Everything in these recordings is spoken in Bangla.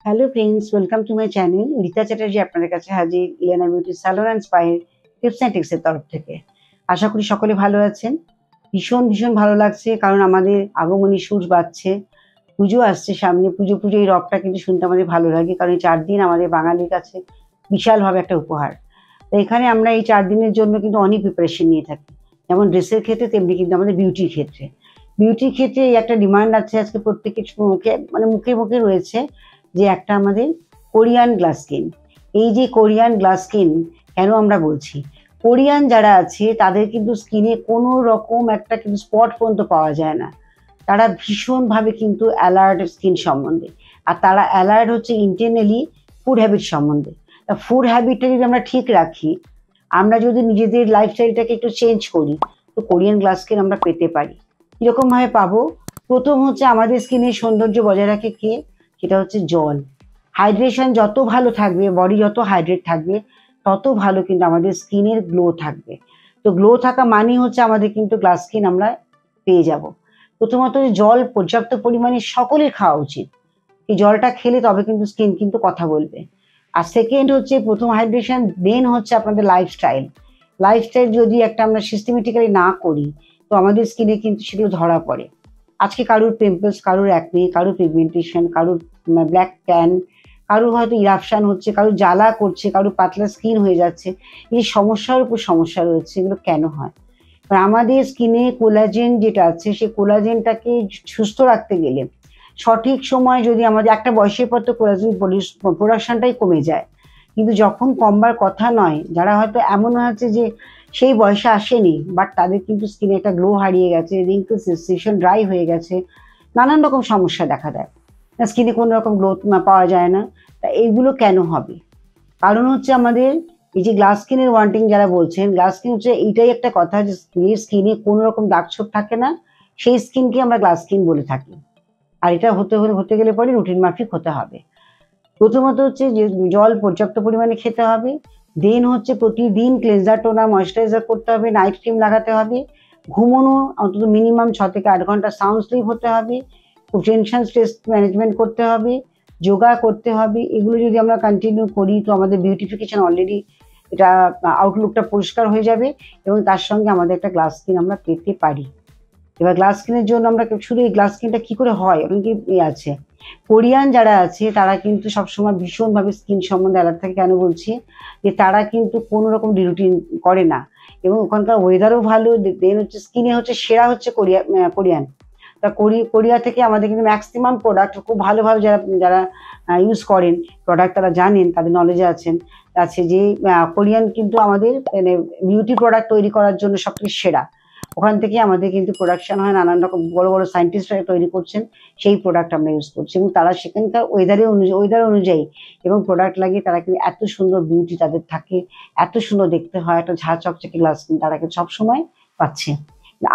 Hello friends, welcome to my channel. Rita Chatterjee আপনাদের কাছে হাজির ইলেনা বিউটি স্যালন অ্যান্ড স্পায়ের টিপস অ্যান্ড ট্রিক্সের তরফ থেকে। আশা করি সকলে ভালো আছেন। ভীষণ ভীষণ ভালো লাগছে, কারণ আমাদের আগমনী সুর বাজছে, পুজো আসছে সামনে। পুজো পুজো এই রকটা কিন্তু শুনতে আমাদের ভালো লাগে, কারণ এই 4 দিন আমাদের বাঙালির কাছে বিশালভাবে একটা উপহার। তো এখানে আমরা এই 4 দিনের জন্য কিন্তু অনেক প্রিপারেশন নিয়ে থাকি, যেমন ড্রেসের ক্ষেত্রে তেমনি কিন্তু আমাদের বিউটির ক্ষেত্রে। বিউটির ক্ষেত্রে এই একটা ডিমান্ড আছে আজকে প্রত্যেকের মুখে, মানে মুখে মুখে রয়েছে যে একটা আমাদের কোরিয়ান গ্লাস স্কিন। এই যে কোরিয়ান গ্লাস স্কিন কেন আমরা বলছি, কোরিয়ান যারা আছে তাদের কিন্তু স্কিনে কোনো রকম একটা কিন্তু স্পট পর্যন্ত পাওয়া যায় না। তারা ভীষণভাবে কিন্তু অ্যালার্ট স্কিন সম্বন্ধে, আর তারা অ্যালার্ট হচ্ছে ইন্টারনালি ফুড হ্যাবিট সম্বন্ধে। তা ফুড হ্যাবিটটা যদি আমরা ঠিক রাখি, আমরা যদি নিজেদের লাইফস্টাইলটাকে একটু চেঞ্জ করি, তো কোরিয়ান গ্লাস স্কিন আমরা পেতে পারি। কীরকমভাবে পাবো? প্রথম হচ্ছে আমাদের স্কিনের সৌন্দর্য বজায় রাখে কে? সেটা হচ্ছে জল। হাইড্রেশন যত ভালো থাকবে, বডি যত হাইড্রেট থাকবে, তত ভালো কিন্তু আমাদের স্কিনের গ্লো থাকবে। তো গ্লো থাকা মানেই হচ্ছে আমাদের কিন্তু গ্লাস স্কিন আমরা পেয়ে যাব। প্রথমত জল পর্যাপ্ত পরিমাণে সকলের খাওয়া উচিত। এই জলটা খেলে তবে কিন্তু স্কিন কিন্তু কথা বলবে। আর সেকেন্ড হচ্ছে প্রথম হাইড্রেশন, দেন হচ্ছে আপনাদের লাইফস্টাইল। লাইফস্টাইল যদি একটা আমরা সিস্টেমেটিক্যালি না করি, তো আমাদের স্কিনে কিন্তু সেগুলো ধরা পড়ে। আজকে কারুর পিম্পলস, কারুর অ্যাকনে, কারুর পিগমেন্টেশন, কারুর ব্ল্যাক ট্যান, কারুর হয়তো ইরাপশন হচ্ছে, কারুর জ্বালা করছে, কারুর পাতলা স্কিন হয়ে যাচ্ছে। এই সমস্যার উপর সমস্যা রয়েছে, এগুলো কেন হয়? কারণ আমাদের স্কিনে কোলাজেন যেটা আছে, সেই কোলাজেনটাকে সুস্থ রাখতে গেলে সঠিক সময় যদি আমাদের একটা বয়সের পর তো কোলাজেন প্রোডাকশনটাই কমে যায়। কিন্তু যখন কমবার কথা নয়, যারা হয়তো এমন হচ্ছে যে সেই বয়সে আসেনি, বাট তাদের কিন্তু স্কিনে একটা গ্লো হারিয়ে গেছে, রিঙ্কেলস, সেনসেশন, ড্রাই হয়ে গেছে, নানান রকম সমস্যা দেখা দেয়। স্কিনে কোনো রকম গ্লো পাওয়া যায় না। তা এইগুলো কেন হবে? কারণ হচ্ছে আমাদের এই যে গ্লাস স্কিনের ওয়ান্টিং যারা বলছেন, গ্লাস স্কিন হচ্ছে এইটাই একটা কথা যে স্কিনে কোনো রকম দাগ ছোপ থাকে না, সেই স্কিনকে আমরা গ্লাস স্কিন বলে থাকি। আর এটা হতে গেলে পরে রুটিন মাফিক হতে হবে। প্রথমত হচ্ছে যে জল পর্যাপ্ত পরিমাণে খেতে হবে। দেন হচ্ছে প্রতিদিন ক্লেনজার, টোনার, ময়েশ্চারাইজার করতে হবে, নাইট ক্রিম লাগাতে হবে। ঘুমানো অন্তত মিনিমাম 6 থেকে 8 ঘন্টা সাউন্ড স্লিপ হতে হবে। খুব টেনশন স্ট্রেস ম্যানেজমেন্ট করতে হবে, যোগা করতে হবে। এগুলো যদি আমরা কন্টিনিউ করি, তো আমাদের বিউটিফিকেশন অলরেডি এটা আউটলুকটা পরিষ্কার হয়ে যাবে, এবং তার সঙ্গে আমাদের একটা গ্লাস স্কিন আমরা পেতে পারি। এবার গ্লাস স্কিনের জন্য আমরা শুধু এই গ্লাস স্কিনটা কি করে হয়, অনেকে আছে কোরিয়ান যারা আছে তারা কিন্তু সবসময় ভীষণভাবে স্কিন সম্বন্ধে অ্যালার্ট থাকে। কেন বলছি? যে তারা কিন্তু কোনো রকম রুটিন করে না, এবং ওখানকার ওয়েদারও ভালো। দেন হচ্ছে স্কিনে হচ্ছে সেরা হচ্ছে কোরিয়ান। তা কোরিয়া থেকে আমাদের কিন্তু ম্যাক্সিমাম প্রোডাক্ট খুব ভালো ভালো যারা যারা ইউজ করেন প্রোডাক্ট, তারা জানেন, তাদের নলেজে আছে যে কোরিয়ান কিন্তু আমাদের মানে বিউটি প্রোডাক্ট তৈরি করার জন্য সবথেকে সেরা। ওখান থেকে আমাদের কিন্তু প্রোডাকশন হয়, নানান রকম বড় বড় সায়েন্টিস্টরা তৈরি করছেন, সেই প্রোডাক্ট আমরা ইউজ করছি। এবং তারা সেখানকার ওয়েদার অনুযায়ী এবং প্রোডাক্ট লাগিয়ে তারা কিন্তু এত সুন্দর বিউটি তাদের থাকে, এত সুন্দর দেখতে হয়, একটা ঝাঁ চকচকে গ্লাস স্কিন তারা কিন্তু সবসময় পাচ্ছে।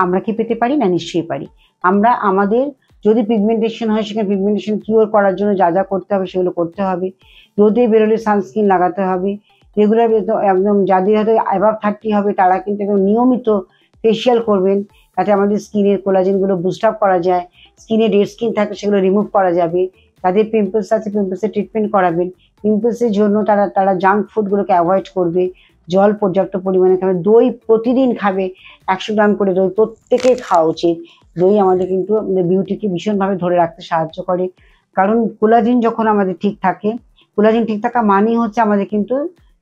আমরা কি পেতে পারি না? নিশ্চয়ই পারি। আমরা আমাদের যদি পিগমেন্টেশন হয়, সেখানে পিগমেন্টেশন কিওর করার জন্য যা যা করতে হবে সেগুলো করতে হবে। রোদে বেরোলে সানস্ক্রিন লাগাতে হবে। রেগুলার একদম যাদের হয়তো অ্যাবাভ 30 হবে, তারা কিন্তু একদম নিয়মিত ফেসিয়াল করবেন, যাতে আমাদের স্কিনের কোলাজেনগুলো বুস্ট আপ করা যায়। স্কিনে ডেড স্কিন থাকে, সেগুলো রিমুভ করা যাবে। তাদের পিম্পলস আছে, পিম্পলসের ট্রিটমেন্ট করাবেন। পিম্পলসের জন্য তারা জাঙ্ক ফুডগুলোকে অ্যাভয়েড করবে। জল পর্যাপ্ত পরিমাণে খাবে। দই প্রতিদিন খাবে, 100 গ্রাম করে দই প্রত্যেকের খাওয়া উচিত। দই আমাদের কিন্তু আমাদের বিউটিকে ভীষণভাবে ধরে রাখতে সাহায্য করে। কারণ কোলাজেন যখন আমাদের ঠিক থাকে, কোলাজেন ঠিক থাকা মানেই হচ্ছে আমাদের কিন্তু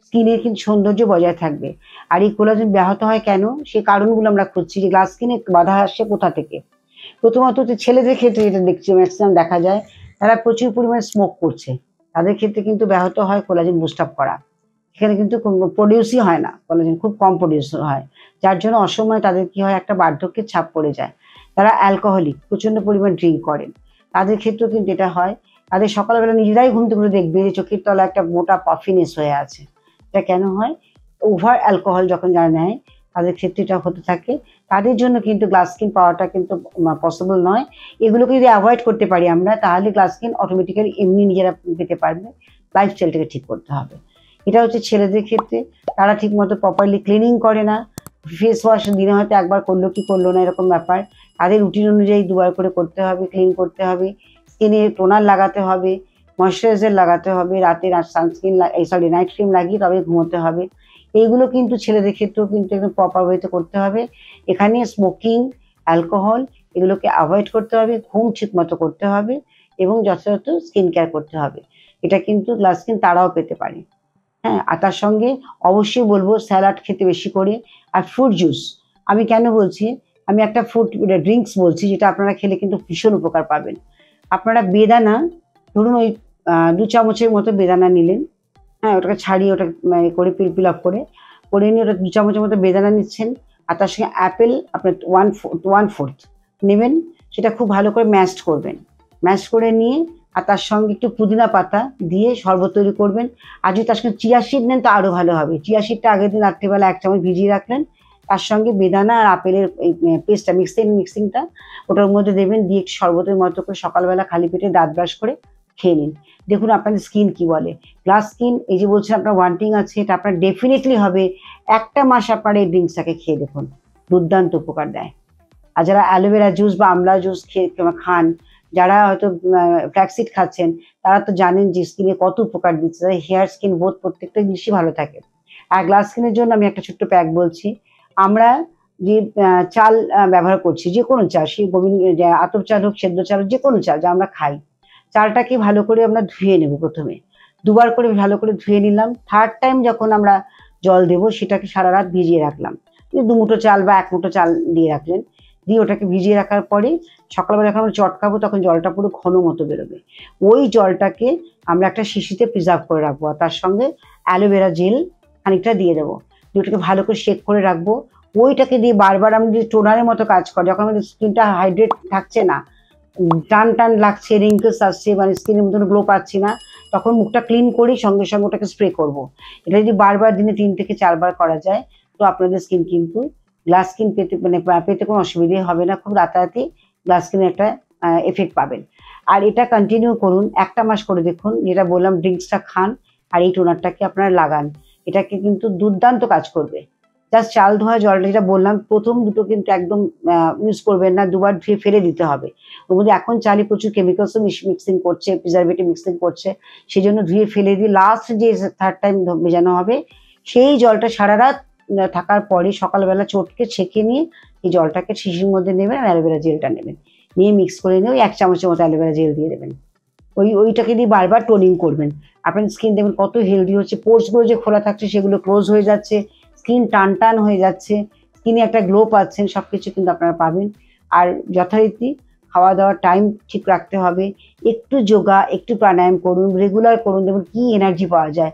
স্কিনের কিন্তু সৌন্দর্য বজায় থাকবে। আর এই কোলাজেন ব্যাহত হয় কেন? সেই কারণগুলো আমরা খুঁজছি যে গ্লাস স্কিনে বাধা আসছে কোথা থেকে। প্রথমত হচ্ছে ছেলেদের ক্ষেত্রে যেটা দেখছি ম্যাক্সিমাম দেখা যায়, তারা প্রচুর পরিমাণে স্মোক করছে। তাদের ক্ষেত্রে কিন্তু ব্যাহত হয় কোলাজেন বুস্ট আপ করা। সেখানে কিন্তু প্রডিউসই হয় না, কোলাজেন খুব কম প্রডিউস হয়, যার জন্য অসময়ে তাদের কি হয়, একটা বার্ধক্যের ছাপ পড়ে যায়। তারা অ্যালকোহলিক, প্রচণ্ড পরিমাণ ড্রিঙ্ক করেন, তাদের ক্ষেত্রেও কিন্তু এটা হয়। তাদের সকালবেলা নিজেরাই ঘুম থেকে উঠে দেখবে যে চোখের তলায় একটা মোটা পাফিনেস হয়ে আছে। এটা কেন হয়? ওভার অ্যালকোহল যখন যারা নেয়, তাদের ক্ষেত্রে এটা হতে থাকে। তাদের জন্য কিন্তু গ্লাস স্কিন পাওয়াটা কিন্তু পসিবল নয়। এগুলোকে যদি অ্যাভয়েড করতে পারি আমরা, তাহলে গ্লাস স্কিন অটোমেটিক্যালি এমনি নিজেরা পেতে পারবে। লাইফস্টাইলটাকে ঠিক করতে হবে। এটা হচ্ছে ছেলেদের ক্ষেত্রে। তারা ঠিকমতো প্রপারলি ক্লিনিং করে না। ফেস ওয়াশ দিনে হয়তো একবার করলো কি করলো না, এরকম ব্যাপার। তাদের রুটিন অনুযায়ী 2 বার করে করতে হবে, ক্লিন করতে হবে। স্কিনে টোনার লাগাতে হবে, ময়শ্চারাইজার লাগাতে হবে, রাতে সানস্ক্রিন নাইট ক্রিম লাগিয়ে তবে ঘুমোতে হবে। এইগুলো কিন্তু ছেলেদের ক্ষেত্রেও কিন্তু একদম প্রপার ওয়েতে করতে হবে। এখানে স্মোকিং, অ্যালকোহল এগুলোকে অ্যাভয়েড করতে হবে, ঘুম ঠিক মতো করতে হবে এবং যথাযথ স্কিন কেয়ার করতে হবে। এটা কিন্তু গ্লাস স্কিন তারাও পেতে পারে। হ্যাঁ, আর তার সঙ্গে অবশ্যই বলবো স্যালাড খেতে বেশি করে, আর ফ্রুট জুস। আমি কেন বলছি, আমি একটা ফ্রুট ড্রিঙ্কস বলছি যেটা আপনারা খেলে কিন্তু ভীষণ উপকার পাবেন। আপনারা বেদানা ধরুন ওই 2 চামচের মতো বেদানা নিলেন, হ্যাঁ, ওটাকে ছাড়িয়ে ওটা করে পিল অফ করে নিয়ে ওটা 2 চামচের মতো বেদানা নিচ্ছেন, আর তার সঙ্গে অ্যাপেল আপনার 1/4 নেবেন, সেটা খুব ভালো করে ম্যাশড করবেন। ম্যাশ করে নিয়ে আর তার সঙ্গে একটু পুদিনা পাতা দিয়ে শরবত তৈরি করবেন। আর যদি তার সঙ্গে চিয়া সিড নেন তো আরও ভালো হবে। চিয়া সিডটা আগের দিন রাত্রিবেলা 1 চামচ ভিজিয়ে রাখলেন, তার সঙ্গে বেদানা আর আপেলের এই পেস্টটা মিক্সিংটা ওটার মধ্যে দেবেন, দিয়ে একটু শরবতের মতো করে সকালবেলা খালি পেটে দাঁত ব্রাশ করে খেয়ে নিন। দেখুন আপনাদের স্কিন কি বলে। গ্লাস স্কিন এই যে বলছেন আপনার ওয়ান্টিং আছে, এটা আপনার ডেফিনেটলি হবে। 1টা মাস আপনার এই ড্রিঙ্কসটাকে খেয়ে দেখুন, দুর্দান্ত উপকার দেয়। আর যারা অ্যালোভেরা জুস বা আমলা জুস খান, যারা হয়তো ফ্ল্যাক্সিড খাচ্ছেন, তারা তো জানেন যে স্কিনে কত উপকার দিচ্ছে, হেয়ার স্কিন বোথ প্রত্যেকটা জিনিসই ভালো থাকে। আর গ্লাস স্কিনের জন্য আমি একটা ছোট্ট প্যাক বলছি। আমরা যে চাল ব্যবহার করছি, যে কোনো চাল, সেই আতপ চাল হোক, সেদ্ধ চাল হোক, যে কোনো চাল যা আমরা খাই, চালটাকে ভালো করে আমরা ধুয়ে নেব। প্রথমে 2বার করে ভালো করে ধুয়ে নিলাম। 3rd টাইম যখন আমরা জল দেবো সেটাকে সারা রাত ভিজিয়ে রাখলাম। 2 মুঠো চাল বা 1 মুঠো চাল দিয়ে রাখলেন, দিয়ে ওটাকে ভিজিয়ে রাখার পরে সকালবেলা যখন আমরা চটকাবো তখন জলটা পুরো ঘন মতো বেরোবে। ওই জলটাকে আমরা একটা শিশিতে প্রিজার্ভ করে রাখবো, আর তার সঙ্গে অ্যালোভেরা জেল খানিকটা দিয়ে দেবো, দিয়ে ওটাকে ভালো করে শেক করে রাখবো। ওইটাকে দিয়ে বারবার আমরা যে টোনারের মতো কাজ করে, যখন আমাদের স্কিনটা হাইড্রেট থাকছে না, টান টান লাগছে, রিঙ্কেলস আসছে, মানে স্কিনের মতন গ্লো পাচ্ছি না, তখন মুখটা ক্লিন করি, সঙ্গে সঙ্গে ওটাকে স্প্রে করব। এটা যদি বারবার দিনে 3 থেকে 4 বার করা যায়, তো আপনাদের স্কিন কিন্তু গ্লাস স্কিন পেতে কোনো অসুবিধে হবে না। খুব রাতারাতি গ্লাস স্কিনের একটা এফেক্ট পাবেন। আর এটা কন্টিনিউ করুন, 1টা মাস করে দেখুন। যেটা বললাম, ড্রিঙ্কসটা খান আর এই টোনারটাকে আপনারা লাগান, এটাকে কিন্তু দুর্দান্ত কাজ করবে। জাস্ট চাল ধোয়া জলটা যেটা বললাম, প্রথম দুটো কিন্তু একদম ইউজ করবেন না, 2বার ধুয়ে ফেলে দিতে হবে। ওর মধ্যে এখন চালে প্রচুর কেমিক্যালসও মিক্সিং করছে, প্রিজারভেটিভ মিক্সিং করছে, সেই জন্য ধুয়ে ফেলে দিয়ে লাস্ট যে 3rd টাইম ভেজানো হবে, সেই জলটা সারা রাত থাকার পরে সকালবেলা চটকে ছেঁকে নিয়ে এই জলটাকে শিশির মধ্যে নেবেন, আর অ্যালোভেরা জেলটা নেবেন, নিয়ে মিক্স করে নিয়ে 1 চামচের মতো অ্যালোভেরা জেল দিয়ে দেবেন। ওইটাকে দিয়ে বারবার টোনিং করবেন। আপনার স্কিন দেখবেন কত হেলদি হচ্ছে, পোর্সগুলো যে খোলা থাকছে সেগুলো ক্লোজ হয়ে যাচ্ছে, স্কিন টান হয়ে যাচ্ছে, স্কিনে একটা গ্লো পাচ্ছেন, সবকিছু কিন্তু আপনারা পাবেন। আর যথারীতি খাওয়া দাওয়ার টাইম ঠিক রাখতে হবে, একটু যোগা, একটু প্রাণায়াম করুন, রেগুলার করুন, দেখুন কি এনার্জি পাওয়া যায়।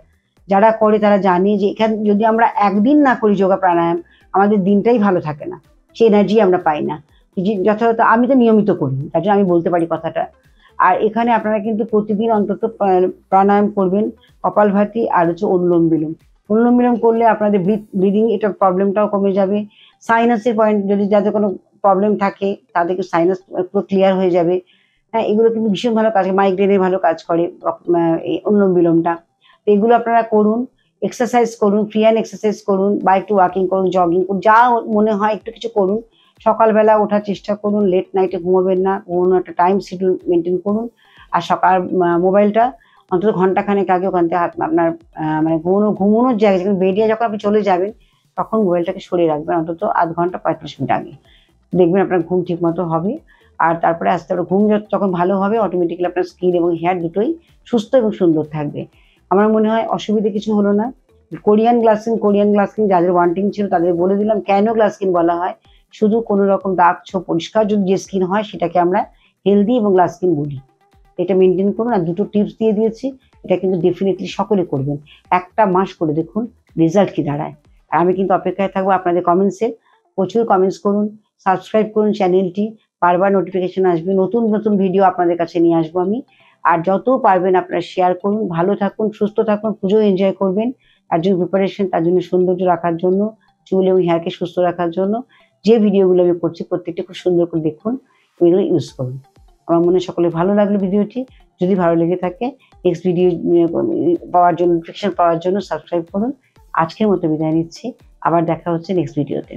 যারা করে তারা জানে যে এখানে যদি আমরা একদিন না করি যোগা প্রাণায়াম, আমাদের দিনটাই ভালো থাকে না, সেই এনার্জি আমরা পাই না। যথাযথ আমি তো নিয়মিত করি, তার জন্য আমি বলতে পারি কথাটা। আর এখানে আপনারা কিন্তু প্রতিদিন অন্তত প্রাণায়াম করবেন, কপালভাতি আর হচ্ছে অনুলোম বিলোম। অনুলোম বিলোম করলে আপনাদের ব্রিদিং এটা প্রবলেমটাও কমে যাবে। সাইনাসের পয়েন্ট যদি যাদের কোনো প্রবলেম থাকে তাদেরকে সাইনাস পুরো ক্লিয়ার হয়ে যাবে। হ্যাঁ, এগুলো কিন্তু ভীষণ ভালো কাজ, মাইগ্রেনের ভালো কাজ করে এই অনুলোম বিলোমটা। তো এগুলো আপনারা করুন, এক্সারসাইজ করুন, ফ্রি হ্যান্ড এক্সারসাইজ করুন, বা একটু ওয়াকিং করুন, জগিং করুন, যা মনে হয় একটু কিছু করুন। সকালবেলা ওঠার চেষ্টা করুন, লেট নাইটে ঘুমোবেন না, ঘুমানো একটা টাইম শিডিউল মেনটেন করুন। আর সকাল মোবাইলটা অন্তত ঘন্টাখানেক আগে ওখান থেকে আপনার মানে ঘুমানোর জায়গায় যখন বেরিয়ে যখন আপনি চলে যাবেন, তখন মোবাইলটাকে সরিয়ে রাখবেন অন্তত 1/2 ঘন্টা 45 মিনিট আগে। দেখবেন আপনার ঘুম ঠিক মতো হবে। আর তারপরে আস্তে আস্তে ঘুম যখন ভালো হবে, অটোমেটিক্যালি আপনার স্কিন এবং হেয়ার দুটোই সুস্থ এবং সুন্দর থাকবে। আমার মনে হয় অসুবিধে কিছু হলো না। কোরিয়ান গ্লাস স্কিন যাদের ওয়ান্টিং ছিল তাদের বলে দিলাম কেন গ্লাস স্কিন বলা হয়। শুধু কোনো রকম দাগ ছোপ পরিষ্কার যদি যে স্কিন হয় সেটাকে আমরা হেলদি এবং গ্লাস স্কিন বলি। এটা মেনটেন করুন। আর 2টো টিপস দিয়ে দিয়েছি, এটা কিন্তু ডেফিনেটলি সকলে করবেন। 1টা মাস করে দেখুন রেজাল্ট কি দাঁড়ায়। আর আমি কিন্তু অপেক্ষায় থাকবো আপনাদের কমেন্টসে। প্রচুর কমেন্টস করুন, সাবস্ক্রাইব করুন চ্যানেলটি, বারবার নোটিফিকেশন আসবে, নতুন নতুন ভিডিও আপনাদের কাছে নিয়ে আসবো আমি। আর যত পারবেন আপনারা শেয়ার করুন। ভালো থাকুন, সুস্থ থাকুন, পুজো এনজয় করবেন। তার জন্য প্রিপারেশন, তার জন্য সৌন্দর্য রাখার জন্য, চুল এবং হেয়ারকে সুস্থ রাখার জন্য যে ভিডিওগুলো আমি করছি প্রত্যেকটা খুব সুন্দর করে দেখুন, এগুলো ইউজ করুন। আমার মনে সকলে ভালো লাগলো ভিডিওটি। যদি ভালো লেগে থাকে নেক্সট ভিডিও পাওয়ার জন্য, নোটিফিকেশন পাওয়ার জন্য সাবস্ক্রাইব করুন। আজকের মতো বিদায় নিচ্ছি, আবার দেখা হচ্ছে নেক্সট ভিডিওতে।